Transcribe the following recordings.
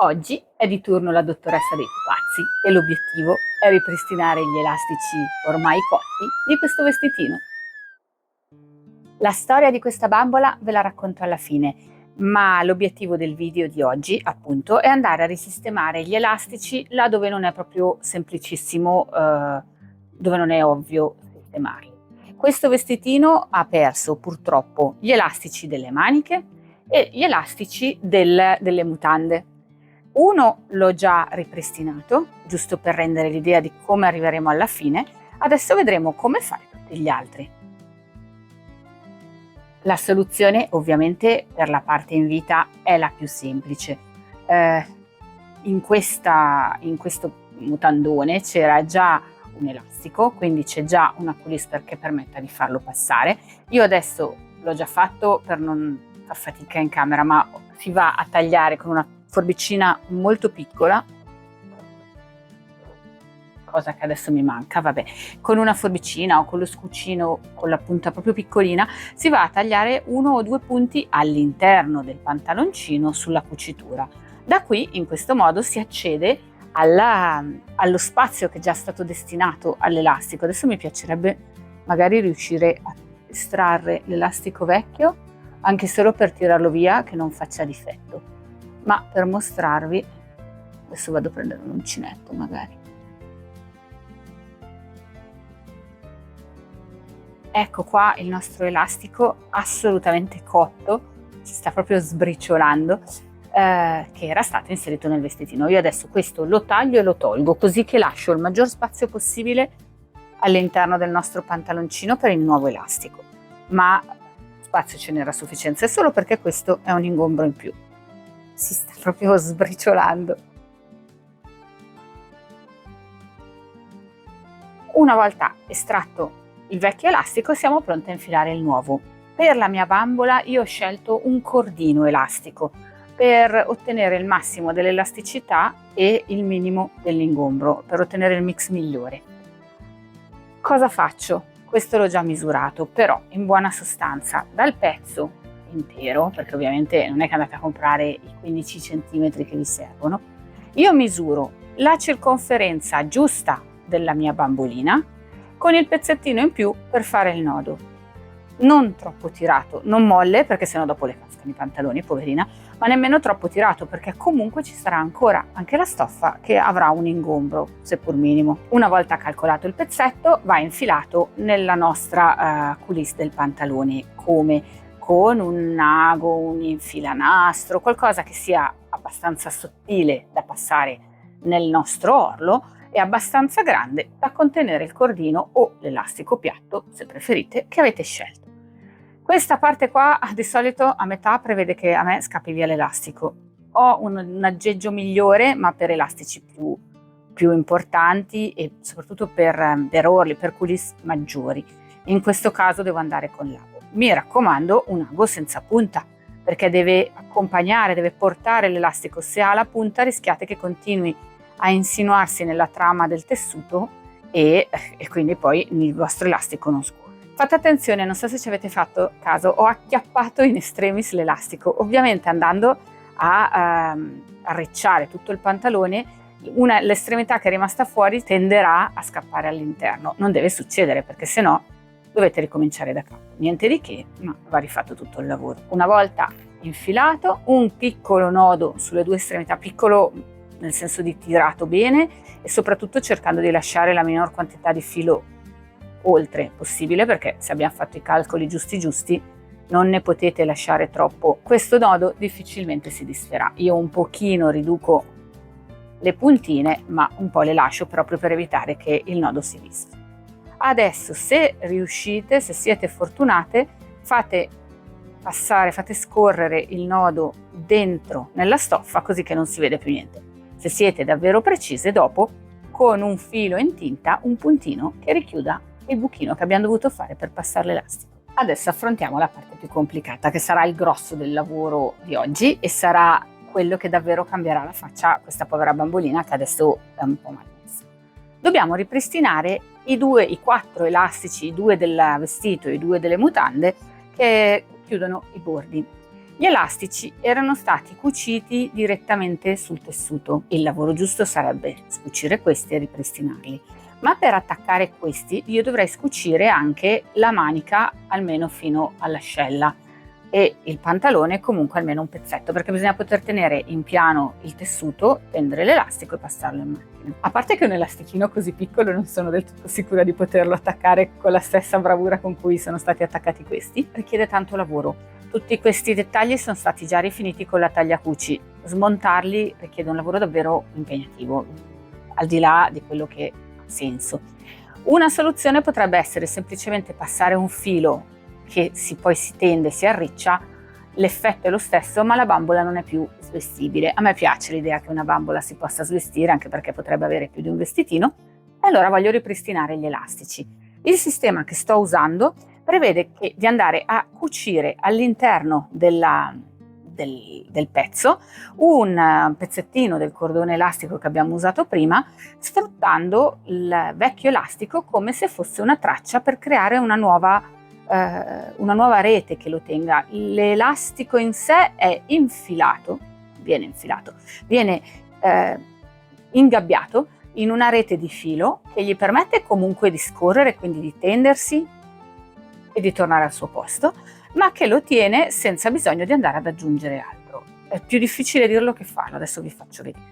Oggi è di turno la dottoressa dei pupazzi e l'obiettivo è ripristinare gli elastici ormai cotti di questo vestitino. La storia di questa bambola ve la racconto alla fine, ma l'obiettivo del video di oggi, appunto, è andare a risistemare gli elastici là dove non è proprio semplicissimo, dove non è ovvio sistemarli. Questo vestitino ha perso purtroppo gli elastici delle maniche e gli elastici delle mutande. Uno l'ho già ripristinato, giusto per rendere l'idea di come arriveremo alla fine. Adesso vedremo come fare tutti gli altri. La soluzione ovviamente per la parte in vita è la più semplice. In questo mutandone c'era già un elastico, quindi c'è già una pulisper che permetta di farlo passare. Io adesso l'ho già fatto per non far fatica in camera, ma si va a tagliare con una forbicina molto piccola, cosa che adesso mi manca, vabbè, con una forbicina o con lo scucino con la punta proprio piccolina si va a tagliare 1 o 2 punti all'interno del pantaloncino sulla cucitura. Da qui in questo modo si accede allo spazio che è già stato destinato all'elastico. Adesso mi piacerebbe magari riuscire a estrarre l'elastico vecchio, anche solo per tirarlo via, che non faccia difetto. Ma per mostrarvi, adesso vado a prendere un uncinetto magari. Ecco qua il nostro elastico assolutamente cotto, si sta proprio sbriciolando, che era stato inserito nel vestitino. Io adesso questo lo taglio e lo tolgo, così che lascio il maggior spazio possibile all'interno del nostro pantaloncino per il nuovo elastico. Ma spazio ce n'era a sufficienza, è solo perché questo è un ingombro in più. Si sta proprio sbriciolando. Una volta estratto il vecchio elastico siamo pronti a infilare il nuovo. Per la mia bambola io ho scelto un cordino elastico per ottenere il massimo dell'elasticità e il minimo dell'ingombro, per ottenere il mix migliore. Cosa faccio? Questo l'ho già misurato, però in buona sostanza dal pezzo intero, perché ovviamente non è che andate a comprare i 15 cm che vi servono, io misuro la circonferenza giusta della mia bambolina con il pezzettino in più per fare il nodo. Non troppo tirato, non molle perché sennò dopo le cascano i pantaloni, poverina, ma nemmeno troppo tirato perché comunque ci sarà ancora anche la stoffa che avrà un ingombro, seppur minimo. Una volta calcolato il pezzetto va infilato nella nostra coulisse del pantalone, come con un ago, un infilanastro, qualcosa che sia abbastanza sottile da passare nel nostro orlo e abbastanza grande da contenere il cordino o l'elastico piatto, se preferite, che avete scelto. Questa parte qua di solito a metà prevede che a me scappi via l'elastico. Ho un aggeggio migliore, ma per elastici più importanti e soprattutto per orli, per coulisse maggiori. In questo caso devo andare con l'ago. Mi raccomando, un ago senza punta, perché deve accompagnare, deve portare l'elastico. Se ha la punta rischiate che continui a insinuarsi nella trama del tessuto e quindi poi il vostro elastico non scorre. Fate attenzione, non so se ci avete fatto caso, ho acchiappato in extremis l'elastico, ovviamente andando a arricciare tutto il pantalone, l'estremità che è rimasta fuori tenderà a scappare all'interno. Non deve succedere perché sennò dovete ricominciare da capo. Niente di che, ma va rifatto tutto il lavoro. Una volta infilato, un piccolo nodo sulle due estremità, piccolo nel senso di tirato bene e soprattutto cercando di lasciare la minor quantità di filo oltre possibile, perché se abbiamo fatto i calcoli giusti non ne potete lasciare troppo. Questo nodo difficilmente si disferà. Io un pochino riduco le puntine, ma un po' le lascio proprio per evitare che il nodo si disfa. Adesso se riuscite, se siete fortunate, fate scorrere il nodo dentro nella stoffa così che non si vede più niente. Se siete davvero precise, dopo con un filo in tinta un puntino che richiuda il buchino che abbiamo dovuto fare per passare l'elastico. Adesso affrontiamo la parte più complicata, che sarà il grosso del lavoro di oggi e sarà quello che davvero cambierà la faccia a questa povera bambolina che adesso è un po' malmessa. Dobbiamo ripristinare i 4 elastici, i 2 del vestito e i 2 delle mutande che chiudono i bordi. Gli elastici erano stati cuciti direttamente sul tessuto. Il lavoro giusto sarebbe scucire questi e ripristinarli. Ma per attaccare questi io dovrei scucire anche la manica almeno fino all'ascella e il pantalone comunque almeno un pezzetto, perché bisogna poter tenere in piano il tessuto, tendere l'elastico e passarlo in macchina. A parte che un elastichino così piccolo non sono del tutto sicura di poterlo attaccare con la stessa bravura con cui sono stati attaccati questi, richiede tanto lavoro. Tutti questi dettagli sono stati già rifiniti con la tagliacuci, smontarli richiede un lavoro davvero impegnativo, al di là di quello che ha senso. Una soluzione potrebbe essere semplicemente passare un filo che poi si tende, si arriccia, l'effetto è lo stesso, ma la bambola non è più svestibile. A me piace l'idea che una bambola si possa svestire, anche perché potrebbe avere più di un vestitino, e allora voglio ripristinare gli elastici. Il sistema che sto usando prevede di andare a cucire all'interno del pezzo un pezzettino del cordone elastico che abbiamo usato prima, sfruttando il vecchio elastico come se fosse una traccia per creare una nuova rete che lo tenga. L'elastico in sé è viene ingabbiato in una rete di filo che gli permette comunque di scorrere, quindi di tendersi e di tornare al suo posto, ma che lo tiene senza bisogno di andare ad aggiungere altro. È più difficile dirlo che farlo, adesso vi faccio vedere.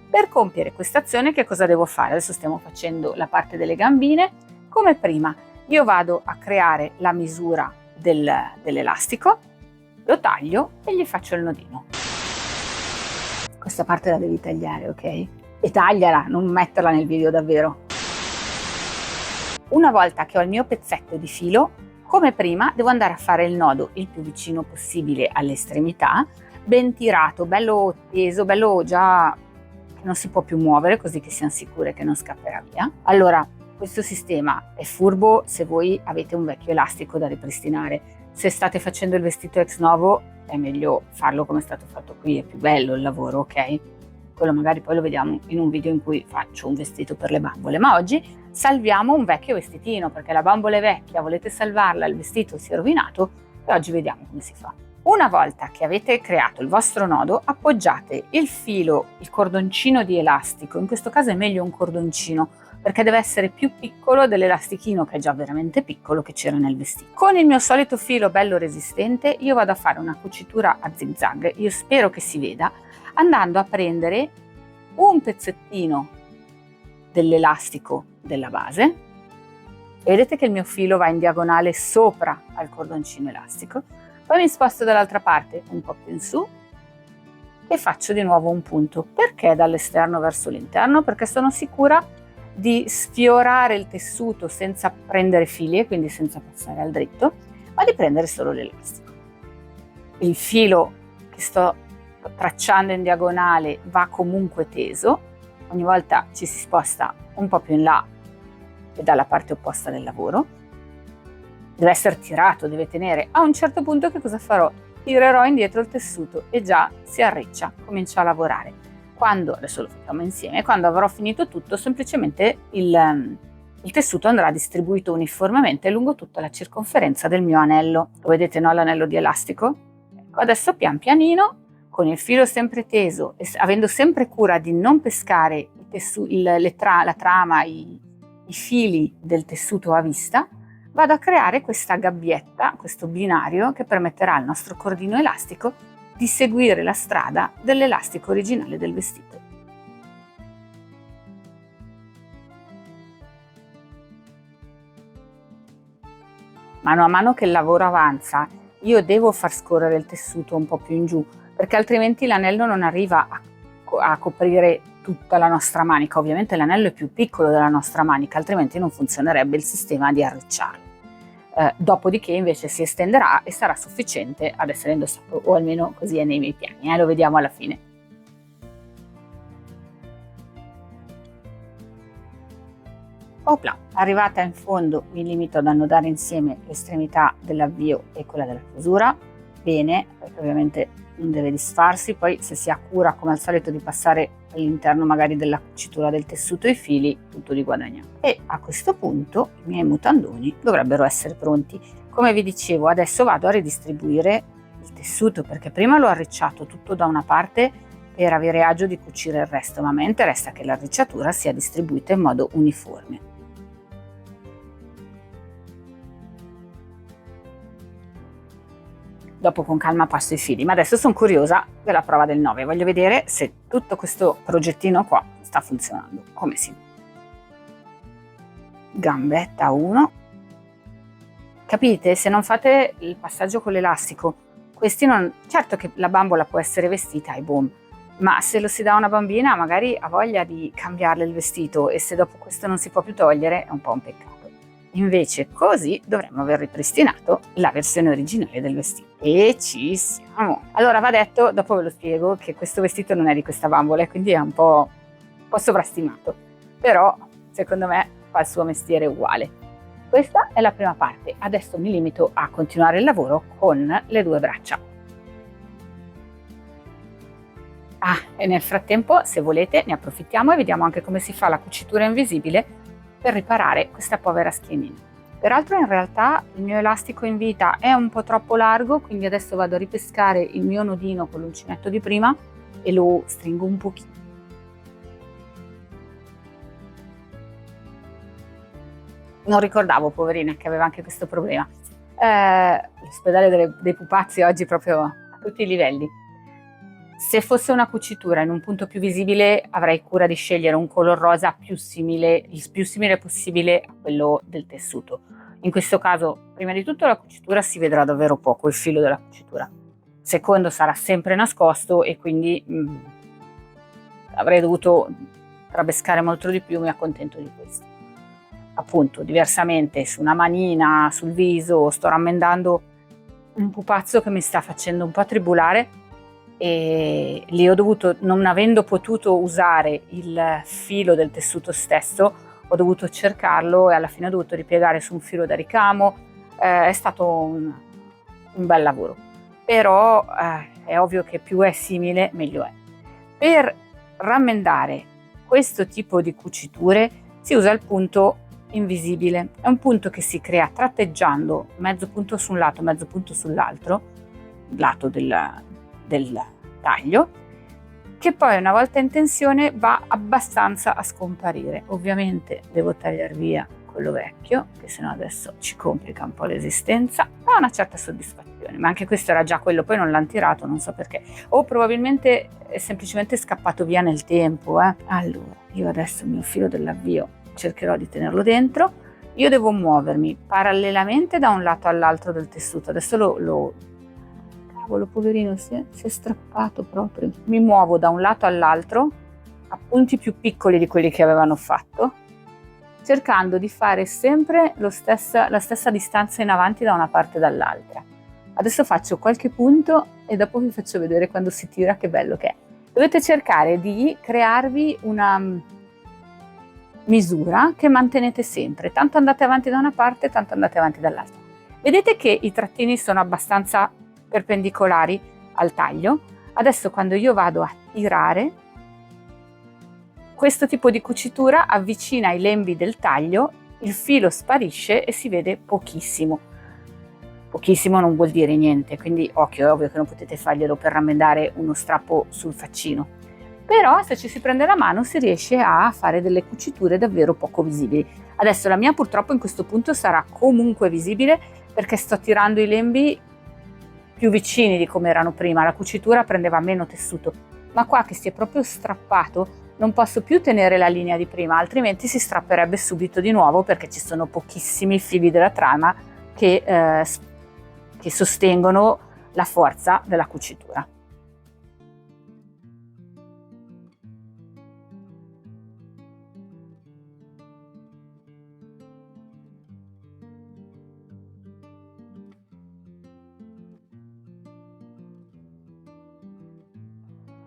Per compiere questa azione che cosa devo fare? Adesso stiamo facendo la parte delle gambine. Come prima io vado a creare la misura dell'elastico, lo taglio e gli faccio il nodino. Questa parte la devi tagliare, ok? E tagliala, non metterla nel video davvero. Una volta che ho il mio pezzetto di filo, come prima devo andare a fare il nodo il più vicino possibile all'estremità, ben tirato, bello teso, bello già che non si può più muovere, così che siamo sicure che non scapperà via. Allora, questo sistema è furbo se voi avete un vecchio elastico da ripristinare. Se state facendo il vestito ex novo è meglio farlo come è stato fatto qui, è più bello il lavoro, ok? Quello magari poi lo vediamo in un video in cui faccio un vestito per le bambole, ma oggi salviamo un vecchio vestitino, perché la bambola è vecchia, volete salvarla, il vestito si è rovinato e oggi vediamo come si fa. Una volta che avete creato il vostro nodo, appoggiate il filo, il cordoncino di elastico, in questo caso è meglio un cordoncino, perché deve essere più piccolo dell'elastichino che è già veramente piccolo che c'era nel vestito. Con il mio solito filo bello resistente io vado a fare una cucitura a zigzag, io spero che si veda, andando a prendere un pezzettino dell'elastico della base e vedete che il mio filo va in diagonale sopra al cordoncino elastico, poi mi sposto dall'altra parte un po' più in su e faccio di nuovo un punto. Perché dall'esterno verso l'interno? Perché sono sicura di sfiorare il tessuto senza prendere fili e quindi senza passare al dritto, ma di prendere solo l'elastico. Il filo che sto tracciando in diagonale va comunque teso, ogni volta ci si sposta un po' più in là e dalla parte opposta del lavoro, deve essere tirato, deve tenere. A un certo punto che cosa farò? Tirerò indietro il tessuto e già si arriccia, comincia a lavorare. Adesso lo facciamo insieme, quando avrò finito tutto semplicemente il tessuto andrà distribuito uniformemente lungo tutta la circonferenza del mio anello. Lo vedete, no? L'anello di elastico? Ecco, adesso pian pianino, con il filo sempre teso e avendo sempre cura di non pescare la trama, i fili del tessuto a vista, vado a creare questa gabbietta, questo binario che permetterà al nostro cordino elastico di seguire la strada dell'elastico originale del vestito. Mano a mano che il lavoro avanza, io devo far scorrere il tessuto un po' più in giù, perché altrimenti l'anello non arriva a coprire tutta la nostra manica. Ovviamente l'anello è più piccolo della nostra manica, altrimenti non funzionerebbe il sistema di arricciarlo. Dopodiché invece si estenderà e sarà sufficiente ad essere indossato, o almeno così è nei miei piani, lo vediamo alla fine. Opla, arrivata in fondo mi limito ad annodare insieme l'estremità dell'avvio e quella della chiusura, bene, perché ovviamente non deve disfarsi, poi se si ha cura come al solito di passare all'interno magari della cucitura del tessuto i fili, tutto di guadagnato. E a questo punto i miei mutandoni dovrebbero essere pronti. Come vi dicevo, adesso vado a ridistribuire il tessuto, perché prima l'ho arricciato tutto da una parte per avere agio di cucire il resto, ma a me interessa che l'arricciatura sia distribuita in modo uniforme. Dopo con calma passo i fili, ma adesso sono curiosa della prova del 9, voglio vedere se tutto questo progettino qua sta funzionando come si deve. Gambetta 1. Capite? Se non fate il passaggio con l'elastico, questi non, certo che la bambola può essere vestita e boom, ma se lo si dà a una bambina magari ha voglia di cambiarle il vestito e se dopo questo non si può più togliere è un po' un peccato. Invece così dovremmo aver ripristinato la versione originale del vestito. E ci siamo! Allora va detto, dopo ve lo spiego, che questo vestito non è di questa bambola e quindi è un po' sovrastimato, però secondo me fa il suo mestiere uguale. Questa è la prima parte, adesso mi limito a continuare il lavoro con le 2 braccia. E nel frattempo, se volete, ne approfittiamo e vediamo anche come si fa la cucitura invisibile per riparare questa povera schienina. Peraltro in realtà il mio elastico in vita è un po' troppo largo, quindi adesso vado a ripescare il mio nodino con l'uncinetto di prima e lo stringo un pochino. Non ricordavo, poverina, che aveva anche questo problema. L'ospedale dei pupazzi oggi proprio a tutti i livelli. Se fosse una cucitura in un punto più visibile avrei cura di scegliere un color rosa il più simile possibile a quello del tessuto. In questo caso, prima di tutto la cucitura si vedrà davvero poco, il filo della cucitura. Secondo, sarà sempre nascosto e quindi avrei dovuto trabescare molto di più, mi accontento di questo. Appunto, diversamente su una manina, sul viso, sto rammendando un pupazzo che mi sta facendo un po' tribulare e lì ho dovuto, non avendo potuto usare il filo del tessuto stesso, ho dovuto cercarlo e alla fine ho dovuto ripiegare su un filo da ricamo. È stato un bel lavoro, però è ovvio che più è simile meglio è. Per rammendare questo tipo di cuciture si usa il punto invisibile, è un punto che si crea tratteggiando mezzo punto su un lato, mezzo punto sull'altro lato del taglio, che poi una volta in tensione va abbastanza a scomparire. Ovviamente devo tagliare via quello vecchio, che sennò adesso ci complica un po' l'esistenza. Ha una certa soddisfazione, ma anche questo era già quello, poi non l'hanno tirato, non so perché, o probabilmente è semplicemente scappato via nel tempo. Allora, io adesso il mio filo dell'avvio cercherò di tenerlo dentro. Io devo muovermi parallelamente da un lato all'altro del tessuto. Adesso cavolo, poverino, si è strappato proprio. Mi muovo da un lato all'altro a punti più piccoli di quelli che avevano fatto, cercando di fare sempre la stessa distanza in avanti da una parte e dall'altra. Adesso faccio qualche punto e dopo vi faccio vedere quando si tira che bello che è. Dovete cercare di crearvi una misura che mantenete sempre, tanto andate avanti da una parte, tanto andate avanti dall'altra. Vedete che i trattini sono abbastanza perpendicolari al taglio. Adesso quando io vado a tirare, questo tipo di cucitura avvicina i lembi del taglio, il filo sparisce e si vede pochissimo. Pochissimo non vuol dire niente, quindi occhio, è ovvio che non potete farglielo per rammendare uno strappo sul faccino. Però se ci si prende la mano si riesce a fare delle cuciture davvero poco visibili. Adesso la mia purtroppo in questo punto sarà comunque visibile perché sto tirando i lembi più vicini di come erano prima, la cucitura prendeva meno tessuto, ma qua che si è proprio strappato non posso più tenere la linea di prima, altrimenti si strapperebbe subito di nuovo perché ci sono pochissimi fili della trama che sostengono la forza della cucitura.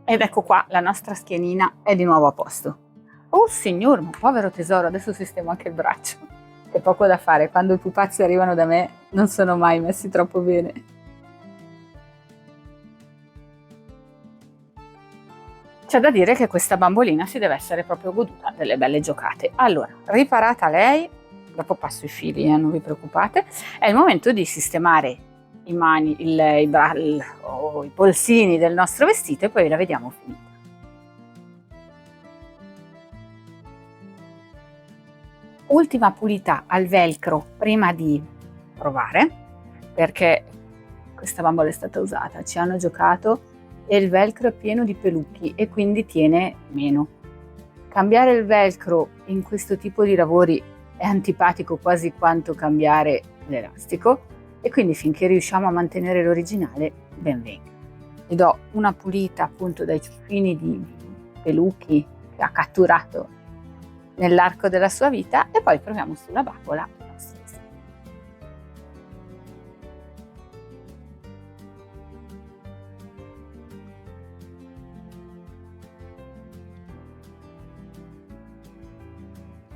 Ed ecco qua, la nostra schienina è di nuovo a posto. Oh signor, ma povero tesoro, adesso sistemo anche il braccio. C'è poco da fare, quando i pupazzi arrivano da me non sono mai messi troppo bene. C'è da dire che questa bambolina si deve essere proprio goduta delle belle giocate. Allora, riparata lei, dopo passo i fili, non vi preoccupate, è il momento di sistemare o i polsini del nostro vestito e poi la vediamo finita. Ultima pulita al velcro prima di provare, perché questa bambola è stata usata, ci hanno giocato e il velcro è pieno di pelucchi e quindi tiene meno. Cambiare il velcro in questo tipo di lavori è antipatico quasi quanto cambiare l'elastico e quindi finché riusciamo a mantenere l'originale, ben venga. Gli do una pulita appunto dai ciuffini di pelucchi che ha catturato nell'arco della sua vita e poi proviamo sulla bambola.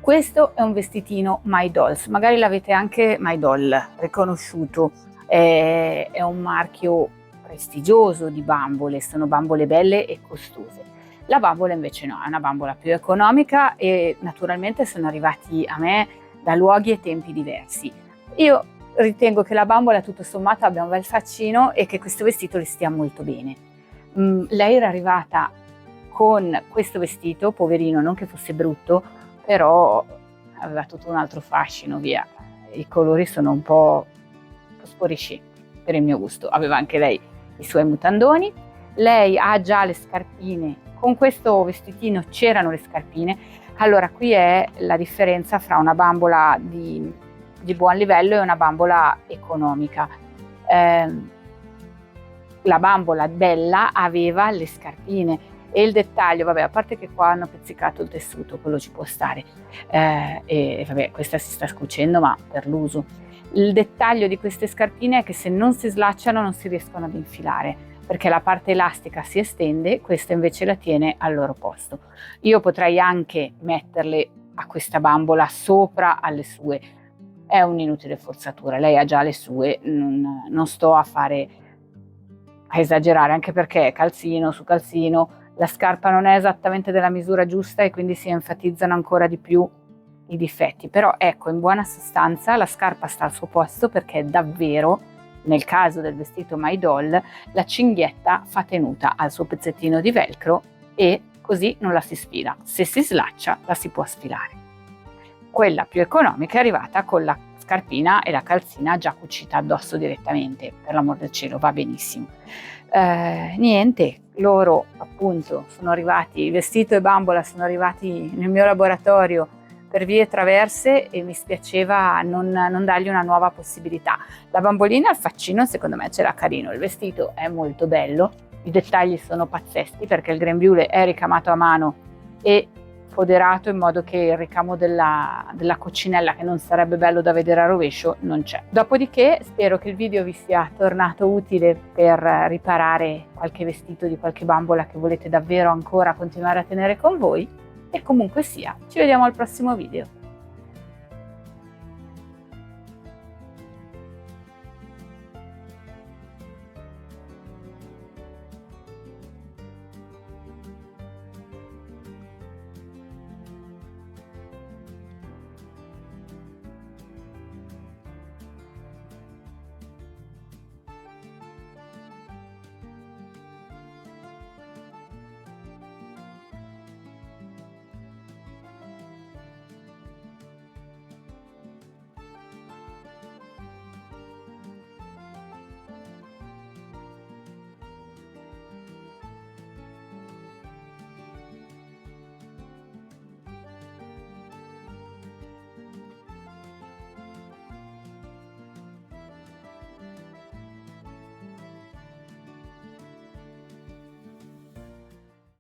Questo è un vestitino My Dolls, magari l'avete anche My Doll riconosciuto, è un marchio prestigioso di bambole, sono bambole belle e costose. La bambola invece no, è una bambola più economica e naturalmente sono arrivati a me da luoghi e tempi diversi. Io ritengo che la bambola tutto sommato abbia un bel faccino e che questo vestito le stia molto bene. Lei era arrivata con questo vestito, poverino, non che fosse brutto, però aveva tutto un altro fascino, via. I colori sono un po' fuoriuscenti per il mio gusto. Aveva anche lei i suoi mutandoni. Lei ha già le scarpine. Con questo vestitino c'erano le scarpine. Allora, qui è la differenza fra una bambola di buon livello e una bambola economica. La bambola bella aveva le scarpine. E il dettaglio, vabbè, a parte che qua hanno pizzicato il tessuto, quello ci può stare, e vabbè, questa si sta scucendo ma per l'uso. Il dettaglio di queste scarpine è che se non si slacciano non si riescono ad infilare, perché la parte elastica si estende, questa invece la tiene al loro posto. Io potrei anche metterle a questa bambola sopra alle sue, è un'inutile forzatura, lei ha già le sue, non sto a esagerare, anche perché calzino su calzino, la scarpa non è esattamente della misura giusta e quindi si enfatizzano ancora di più i difetti, però ecco, in buona sostanza la scarpa sta al suo posto perché davvero, nel caso del vestito My Doll, la cinghietta fa tenuta al suo pezzettino di velcro e così non la si sfila. Se si slaccia la si può sfilare. Quella più economica è arrivata con la scarpina e la calzina già cucita addosso direttamente, per l'amor del cielo, va benissimo. Niente, loro appunto sono arrivati, il vestito e bambola sono arrivati nel mio laboratorio per vie traverse e mi spiaceva non dargli una nuova possibilità. La bambolina al faccino secondo me c'era carino, il vestito è molto bello, i dettagli sono pazzeschi perché il grembiule è ricamato a mano e foderato in modo che il ricamo della coccinella, che non sarebbe bello da vedere a rovescio, non c'è. Dopodiché spero che il video vi sia tornato utile per riparare qualche vestito di qualche bambola che volete davvero ancora continuare a tenere con voi e comunque sia, ci vediamo al prossimo video.